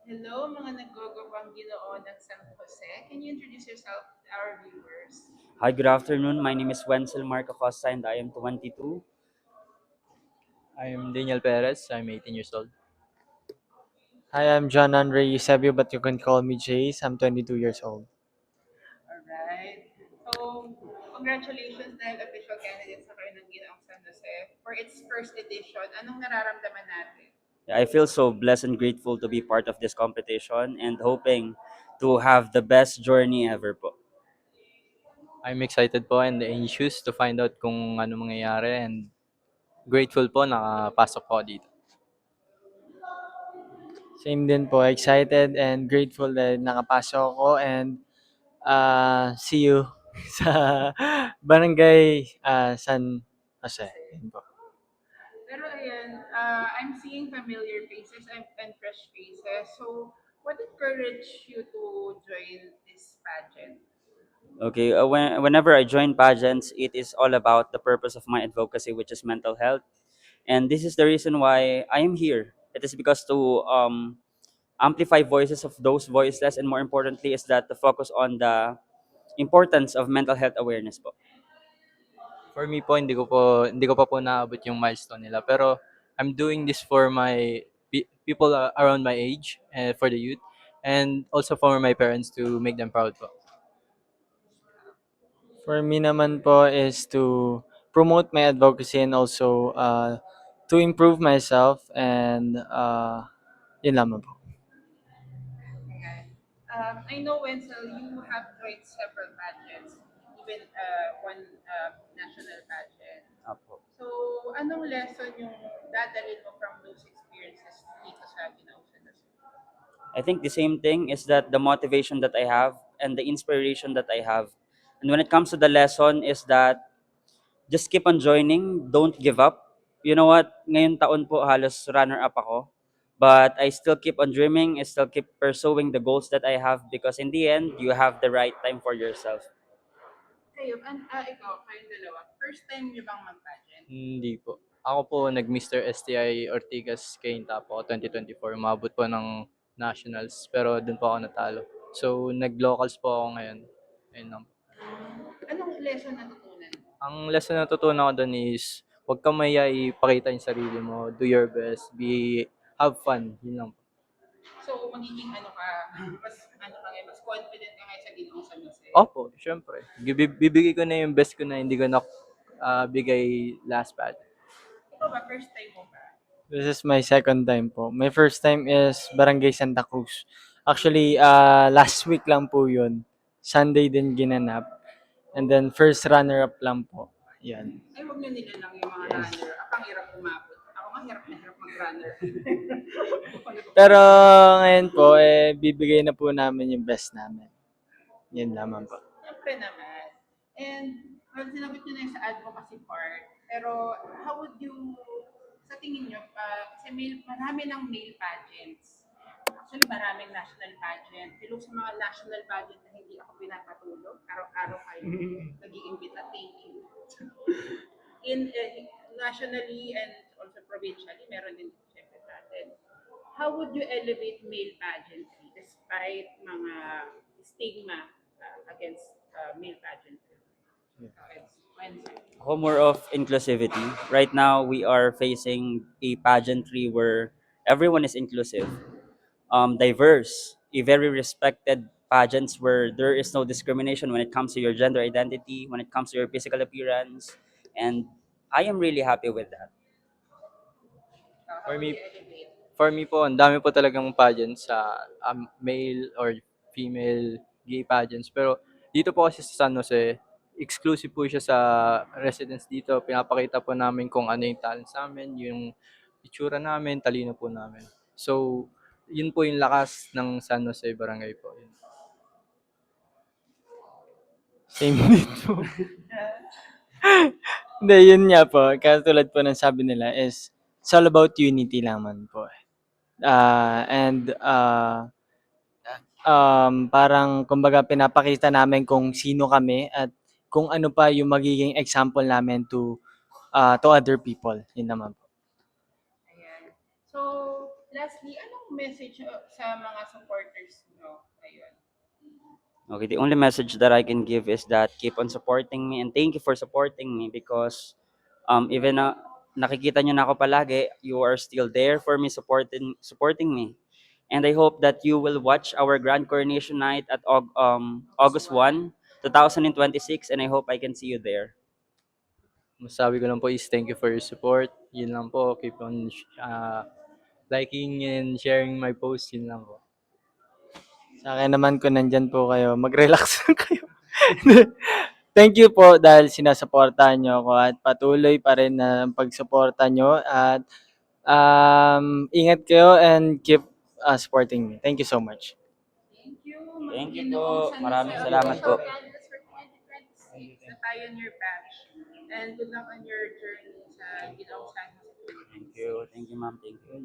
Hello, mga nagugupang Ginoo ng San Jose. Can you introduce yourself to our viewers? Hi, good afternoon. My name is Wenzel Marco Costa and I am 22. I'm Daniel Perez. I'm 18 years old. Hi, I'm John Andre Eusebio, but you can call me Jace. I'm 22 years old. Alright. So, congratulations dahil official candidates na kayo ng Ginoong San Jose for its first edition. Anong nararamdaman natin? I feel so blessed and grateful to be part of this competition and hoping to have the best journey ever po. I'm excited po and anxious to find out kung ano mangyayari and grateful po nakapasok po dito. Same din po, excited and grateful that nakapasok ako and see you sa Barangay San Jose. Yun po. Pero ayan, I'm seeing familiar faces and fresh faces. So, what encouraged you to join this pageant? Okay, whenever I join pageants, it is all about the purpose of my advocacy, which is mental health. And this is the reason why I am here. It is because to amplify voices of those voiceless, and more importantly, is that to focus on the importance of mental health awareness po. For me po, hindi ko pa po naabot yung milestone nila. Pero I'm doing this for my people around my age and for the youth and also for my parents to make them proud po. For me naman po is to promote my advocacy and also to improve myself and yun lamang po. Ayan. I know, Wenzel, you have joined several pageants, even one national pageant. Apo. So, anong lesson yung dadalhin mo from those experiences dito sa Ginoo San Jose? I think the same thing is that the motivation that I have and the inspiration that I have. And when it comes to the lesson is that just keep on joining, don't give up. You know what? Ngayon taon po halos runner up ako. But I still keep on dreaming, I still keep pursuing the goals that I have because in the end, you have the right time for yourself. Kayo, kayong dalawa, first time niyo bang mag-pageant? Hindi po. Ako po nag-Mr. STI Ortigas Cainta po 2024. Umabot po ng nationals pero dun po ako natalo. So nag-locals po ako ngayon. Ayun lang. Anong lesson natutunan? Ang lesson na natutunan ko dun is huwag kang mahiya ipakita yung sarili mo. Do your best. Have fun. Yun lang po. So, magiging mas confident ka ngayon sa Ginoo San Jose. Opo, syempre. Bibigay ko na yung best ko na hindi ko na bigay last batch. Ikaw ba, first time mo ba? This is my second time po. My first time is Barangay Santa Cruz. Actually, last week lang po yun. Sunday din ginanap. And then first runner-up lang po. Yan. Ay, huwag niyo nilalang yung mga Yes. runner. Ako ang hirap umabot. Ako nga hirap na hirap mag-runner. Pero ngayon po, bibigay na po namin yung best namin. Yan lamang po. Siyempre naman. And, well, sinagot nyo na yung sa advocacy part. Pero, how would you, sa tingin nyo, kasi marami ng male pageants. Actually, maraming national pageant. Hello sa mga national pageant na hindi ako pinapatulog. Araw-araw kayo nag-iimbita. Thank you. Nationally and also provincially, meron din siyempre natin. How would you elevate male pageantry despite mga stigma against male pageantry? Wednesday. Ako more of inclusivity. Right now, we are facing a pageantry where everyone is inclusive, diverse, a very respected pageants where there is no discrimination when it comes to your gender identity, when it comes to your physical appearance, and I am really happy with that. How For would me, you elevate? For me po, ang dami po talagang pageants sa male or female gay pageants. Pero dito po kasi sa San Jose, exclusive po siya sa residents dito. Pinapakita po namin kung ano yung talents namin, yung itsura namin, talino po namin. So, yun po yung lakas ng San Jose Barangay po. Yun. Same din po. Hindi, yun nga po. Katulad po ng sabi nila is it's all about unity lamang po. Parang kumbaga pinapakita namin kung sino kami at kung ano pa yung magiging example namin to other people. Yun naman po. Ayan. So, lastly, anong pong message sa mga supporters nyo? Ayun. Okay, the only message that I can give is that keep on supporting me and thank you for supporting me because even na nakikita nyo na ako palagi, you are still there for me, supporting me. And I hope that you will watch our grand coronation night at August 1, 2026, and I hope I can see you there. Masabi ko lang po is thank you for your support. Yun lang po. Keep on liking and sharing my posts. Yun lang po. Sa akin naman kung nandyan po kayo, mag-relax lang kayo. Thank you po dahil sinasuportahan nyo ako at patuloy pa rin na pagsuporta nyo at ingat kayo and keep supporting me. Thank you so much. Thank you. Thank you Ginoong po. San Maraming Jose salamat Official po. Canvas for 2026 sa Pioneer Batch. And good luck on your journey sa Ginoong San Jose. Thank you. Thank you, ma'am. Thank you.